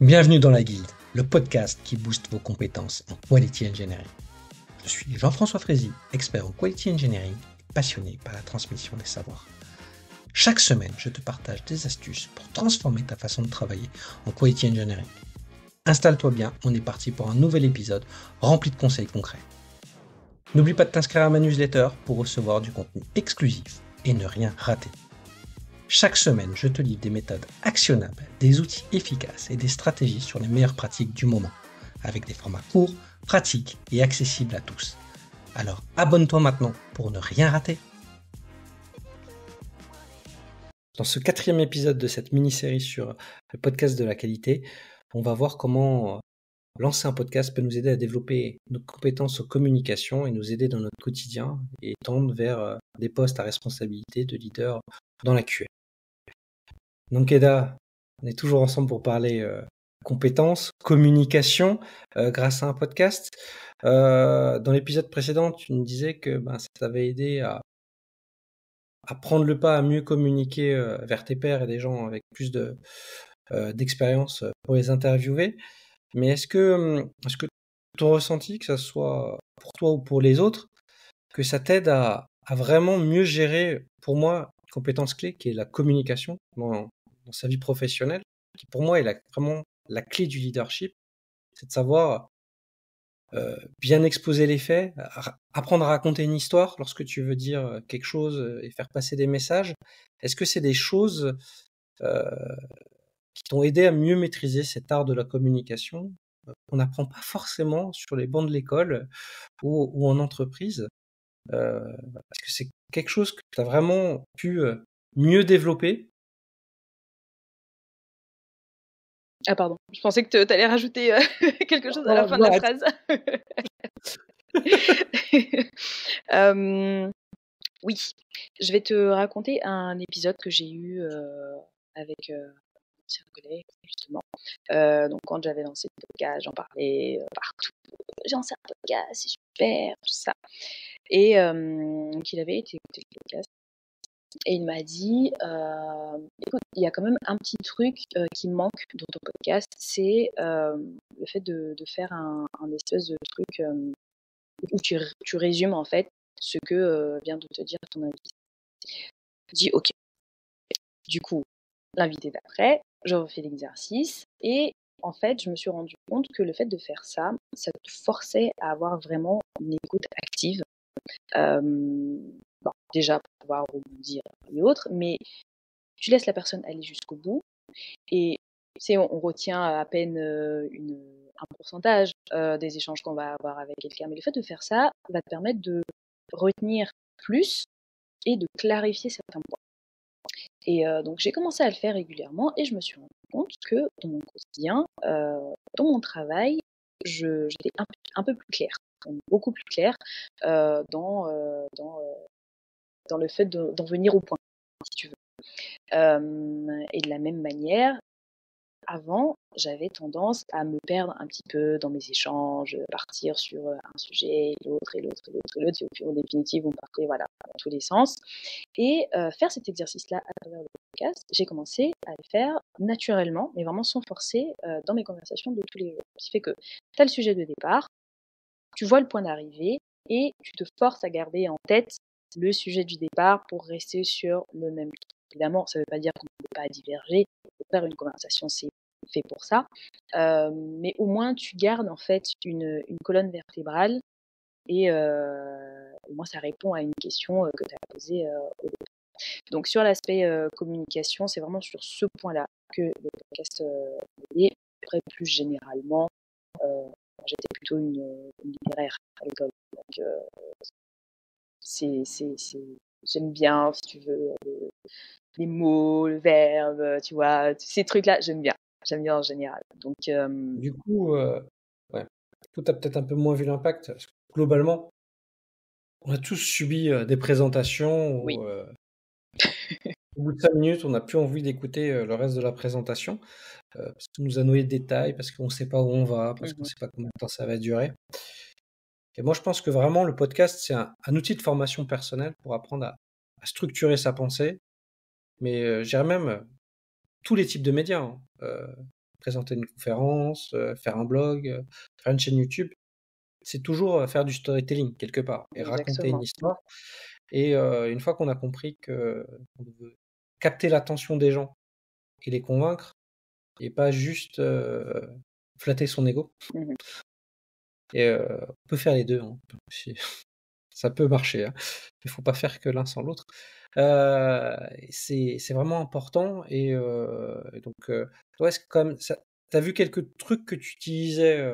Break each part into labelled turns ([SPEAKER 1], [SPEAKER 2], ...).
[SPEAKER 1] Bienvenue dans la Guilde, le podcast qui booste vos compétences en Quality Engineering. Je suis Jean-François Frézy, expert en Quality Engineering et passionné par la transmission des savoirs. Chaque semaine, je te partage des astuces pour transformer ta façon de travailler en Quality Engineering. Installe-toi bien, on est parti pour un nouvel épisode rempli de conseils concrets. N'oublie pas de t'inscrire à ma newsletter pour recevoir du contenu exclusif et ne rien rater. Chaque semaine, je te livre des méthodes actionnables, des outils efficaces et des stratégies sur les meilleures pratiques du moment, avec des formats courts, pratiques et accessibles à tous. Alors abonne-toi maintenant pour ne rien rater. Dans ce 4e épisode de cette mini-série sur le podcast de la qualité, on va voir comment lancer un podcast peut nous aider à développer nos compétences en communication et nous aider dans notre quotidien et tendre vers des postes à responsabilité de leader dans la QA. Donc Eda, on est toujours ensemble pour parler compétences, communication grâce à un podcast. Dans l'épisode précédent, tu nous disais que ça t'avait aidé à prendre le pas, à mieux communiquer vers tes pairs et des gens avec plus d'expérience pour les interviewer. Mais est-ce que ton ressenti, que ce soit pour toi ou pour les autres, que ça t'aide à vraiment mieux gérer, pour moi, une compétence clé qui est la communication dans sa vie professionnelle, qui pour moi est vraiment la clé du leadership, c'est de savoir bien exposer les faits, apprendre à raconter une histoire lorsque tu veux dire quelque chose et faire passer des messages. Est-ce que c'est des choses qui t'ont aidé à mieux maîtriser cet art de la communication qu'on n'apprend pas forcément sur les bancs de l'école ou en entreprise, parce que c'est quelque chose que tu as vraiment pu mieux développer?
[SPEAKER 2] Ah pardon, je pensais que tu allais rajouter quelque chose à la fin de la phrase. Oui, je vais te raconter un épisode que j'ai eu avec un ancien collègue, justement. Donc quand j'avais lancé le podcast, j'en parlais partout. J'ai lancé un podcast, c'est super, tout ça. Et qu'il avait été écouter le podcast. Et il m'a dit, écoute, il y a quand même un petit truc qui me manque dans ton podcast, c'est le fait de faire un espèce de truc où tu résumes en fait ce que vient de te dire ton invité. Je dis ok. Du coup, l'invité d'après, je refais l'exercice et en fait, je me suis rendu compte que le fait de faire ça, ça te forçait à avoir vraiment une écoute active. Bon, déjà pour pouvoir rebondir et autres, mais tu laisses la personne aller jusqu'au bout et on retient à peine un pourcentage des échanges qu'on va avoir avec quelqu'un, mais le fait de faire ça va te permettre de retenir plus et de clarifier certains points. Et donc j'ai commencé à le faire régulièrement et je me suis rendu compte que dans mon quotidien, dans mon travail, j'étais un peu plus claire, beaucoup plus claire dans le fait d'en venir au point, si tu veux. Et de la même manière, avant, j'avais tendance à me perdre un petit peu dans mes échanges, partir sur un sujet, l'autre, et au puis en définitive, on partait dans tous les sens. Et faire cet exercice-là à travers le podcast, j'ai commencé à le faire naturellement, mais vraiment sans forcer, dans mes conversations de tous les jours. Ce qui fait que tu as le sujet de départ, tu vois le point d'arrivée, et tu te forces à garder en tête le sujet du départ pour rester sur le même truc. Évidemment, ça ne veut pas dire qu'on ne peut pas diverger. Faire une conversation, c'est fait pour ça. Mais au moins, tu gardes en fait une colonne vertébrale et au moins, ça répond à une question que tu as posée au départ. Donc, sur l'aspect communication, c'est vraiment sur ce point-là que le podcast est. Après, plus généralement, j'étais plutôt une littéraire à l'école. Donc, j'aime bien, si tu veux, les mots, le verbe, tu vois, ces trucs-là, j'aime bien en général. Donc,
[SPEAKER 1] Du coup, ouais. Du coup, tu as peut-être un peu moins vu l'impact, parce que globalement, on a tous subi des présentations où,
[SPEAKER 2] oui.
[SPEAKER 1] au bout de 5 minutes, on n'a plus envie d'écouter le reste de la présentation, parce qu'on nous a noyé de détails, parce qu'on ne sait pas où on va, parce qu'on ne sait pas combien de temps ça va durer. Et moi, je pense que vraiment, le podcast, c'est un outil de formation personnelle pour apprendre à structurer sa pensée, mais je dirais même tous les types de médias, hein. présenter une conférence, faire un blog, faire une chaîne YouTube, c'est toujours faire du storytelling quelque part et raconter une
[SPEAKER 2] Exactement.
[SPEAKER 1] histoire. Et une fois qu'on a compris qu'on veut capter l'attention des gens et les convaincre, et pas juste flatter son ego.
[SPEAKER 2] Mhm.
[SPEAKER 1] Et on peut faire les deux, hein. Ça peut marcher, hein. Il faut pas faire que l'un sans l'autre. C'est vraiment important. Et donc, toi, est-ce que comme ça, tu as vu quelques trucs que tu utilisais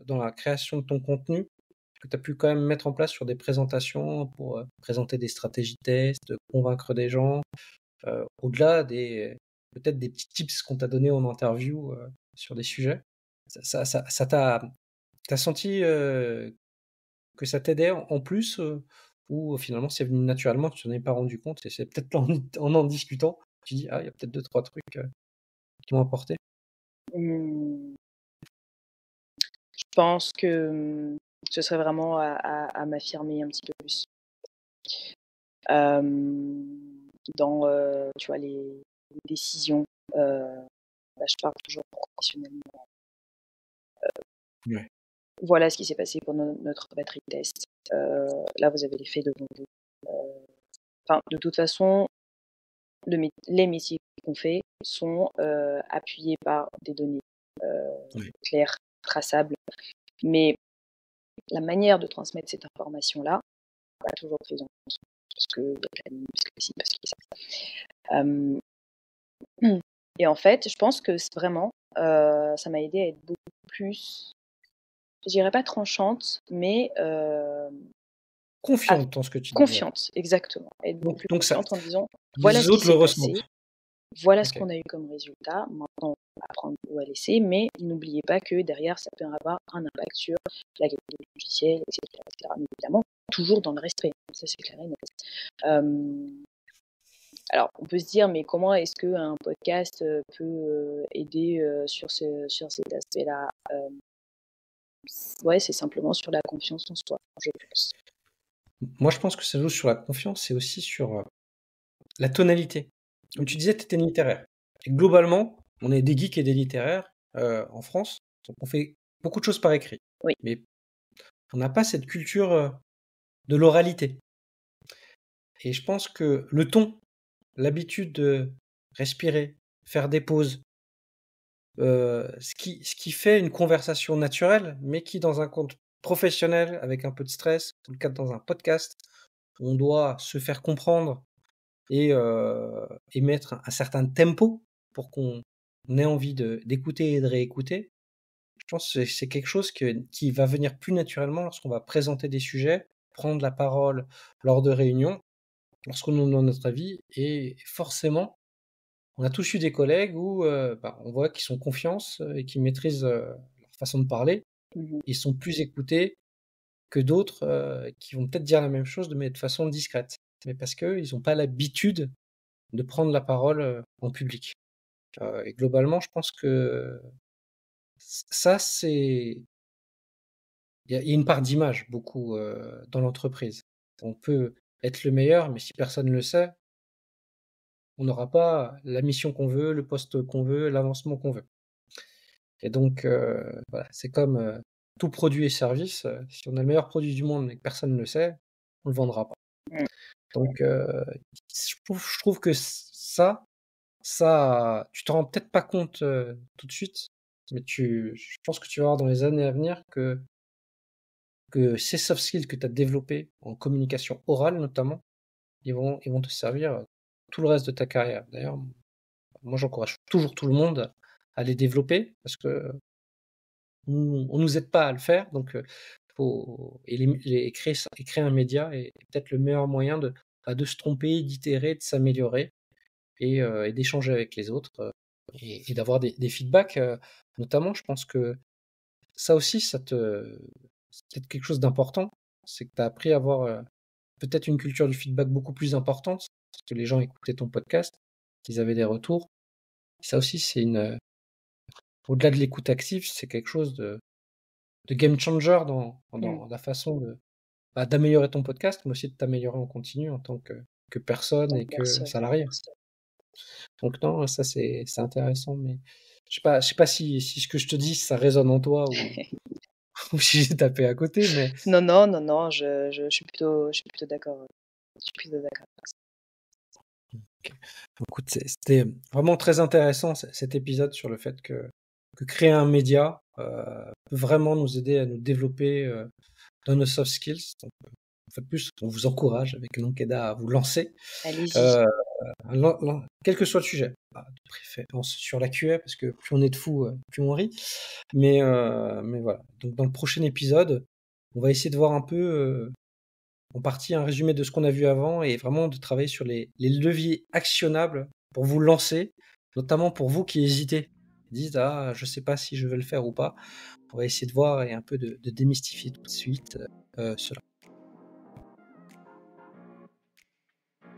[SPEAKER 1] dans la création de ton contenu, que tu as pu quand même mettre en place sur des présentations pour présenter des stratégies tests, convaincre des gens, au-delà peut-être des petits tips qu'on t'a donnés en interview sur des sujets. Ça t'as senti que ça t'aidait en plus, ou finalement c'est venu naturellement, tu t'en es pas rendu compte et c'est peut-être en discutant, tu dis: «Ah, il y a peut-être 2-3 trucs qui m'ont apporté».
[SPEAKER 2] Hmm, Je pense que ce serait vraiment à m'affirmer un petit peu plus. Euh, dans tu vois, les décisions. Là, je parle toujours professionnellement.
[SPEAKER 1] Ouais.
[SPEAKER 2] Voilà ce qui s'est passé pendant notre batterie test. Là, vous avez les faits devant vous. Enfin, de toute façon, les métiers qu'on fait sont appuyés par des données
[SPEAKER 1] Ouais.
[SPEAKER 2] claires, traçables. Mais la manière de transmettre cette information-là n'est pas toujours prise en compte. Parce qu'il y a quand même parce que si, parce qu'il y a ça. Et en fait, je pense que vraiment, ça m'a aidé à être beaucoup plus, je dirais pas tranchante, mais
[SPEAKER 1] Confiante en ce que tu disais.
[SPEAKER 2] confiante, exactement. Être beaucoup plus
[SPEAKER 1] Donc ça,
[SPEAKER 2] confiante en disant voilà
[SPEAKER 1] les
[SPEAKER 2] ce qui
[SPEAKER 1] autres le
[SPEAKER 2] s'est passé,
[SPEAKER 1] ressentent.
[SPEAKER 2] voilà ce
[SPEAKER 1] OK.
[SPEAKER 2] qu'on a eu comme résultat. Maintenant, on va apprendre où à laisser, mais n'oubliez pas que derrière, ça peut avoir un impact sur la qualité du logiciel, etc., etc. Mais évidemment, toujours dans le respect. Ça, c'est clair et net. Alors, on peut se dire, mais comment est-ce qu'un podcast peut aider sur cet aspect-là? Ouais, c'est simplement sur la confiance en soi, je pense.
[SPEAKER 1] Moi, je pense que ça joue sur la confiance et aussi sur la tonalité. Comme tu disais, tu étais littéraire. Et globalement, on est des geeks et des littéraires en France, donc on fait beaucoup de choses par écrit.
[SPEAKER 2] Oui.
[SPEAKER 1] Mais on n'a pas cette culture de l'oralité. Et je pense que le ton, l'habitude de respirer, faire des pauses, ce qui fait une conversation naturelle, mais qui dans un compte professionnel, avec un peu de stress, dans le cadre dans un podcast, où on doit se faire comprendre et mettre un certain tempo pour qu'on ait envie d'écouter et de réécouter. Je pense que c'est quelque chose qui va venir plus naturellement lorsqu'on va présenter des sujets, prendre la parole lors de réunions, lorsqu'on nous demande notre avis. Et forcément, on a tous eu des collègues où on voit qu'ils sont confiance et qu'ils maîtrisent leur façon de parler.
[SPEAKER 2] Mhm.
[SPEAKER 1] Ils sont plus écoutés que d'autres qui vont peut-être dire la même chose, mais de façon discrète. Mais parce qu'ils n'ont pas l'habitude de prendre la parole en public. Et globalement, je pense que ça, c'est... Il y a une part d'image, beaucoup, dans l'entreprise. On peut être le meilleur, mais si personne ne le sait, on n'aura pas la mission qu'on veut, le poste qu'on veut, l'avancement qu'on veut. Et donc, voilà, c'est comme tout produit et service. Si on a le meilleur produit du monde mais que personne ne le sait, on ne le vendra pas.
[SPEAKER 2] Mm.
[SPEAKER 1] Donc, je trouve que ça, tu t'en rends peut-être pas compte tout de suite, mais je pense que tu vas voir dans les années à venir que ces soft skills que tu as développés en communication orale notamment, ils vont te servir tout le reste de ta carrière. D'ailleurs, moi j'encourage toujours tout le monde à les développer parce que on nous aide pas à le faire, donc créer un média est peut-être le meilleur moyen de se tromper, d'itérer, de s'améliorer et d'échanger avec les autres et d'avoir des feedbacks. Notamment, je pense que ça aussi, c'est peut-être quelque chose d'important. C'est que tu as appris à avoir peut-être une culture du feedback beaucoup plus importante, parce que les gens écoutaient ton podcast, qu'ils avaient des retours. Ça aussi, au-delà de l'écoute active, c'est quelque chose de game changer dans la façon d'améliorer ton podcast, mais aussi de t'améliorer en continu en tant que personne
[SPEAKER 2] Donc,
[SPEAKER 1] et que
[SPEAKER 2] personne.
[SPEAKER 1] salarié. Donc non, ça c'est intéressant. Mais Je sais pas si ce que je te dis, ça résonne en toi ou si j'ai tapé à côté, mais
[SPEAKER 2] Non, je suis plutôt d'accord. Je suis plutôt d'accord.
[SPEAKER 1] ok. Écoute, c'était vraiment très intéressant cet épisode sur le fait que créer un média peut vraiment nous aider à nous développer dans nos soft skills. Donc, en fait, plus, on vous encourage avec Lankeda à vous lancer.
[SPEAKER 2] Allez-y.
[SPEAKER 1] Euh, Quel que soit le sujet, de préférence sur la QA, parce que plus on est de fous, plus on rit. Mais voilà. Donc dans le prochain épisode, on va essayer de voir un peu, en partie, un résumé de ce qu'on a vu avant et vraiment de travailler sur les leviers actionnables pour vous lancer, notamment pour vous qui hésitez, dites ah je sais pas si je vais le faire ou pas. On va essayer de voir et un peu de démystifier tout de suite cela.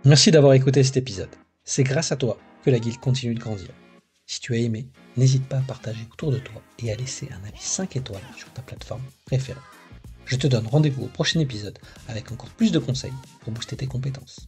[SPEAKER 1] Merci d'avoir écouté cet épisode. C'est grâce à toi que la guilde continue de grandir. Si tu as aimé, n'hésite pas à partager autour de toi et à laisser un avis 5 étoiles sur ta plateforme préférée. Je te donne rendez-vous au prochain épisode avec encore plus de conseils pour booster tes compétences.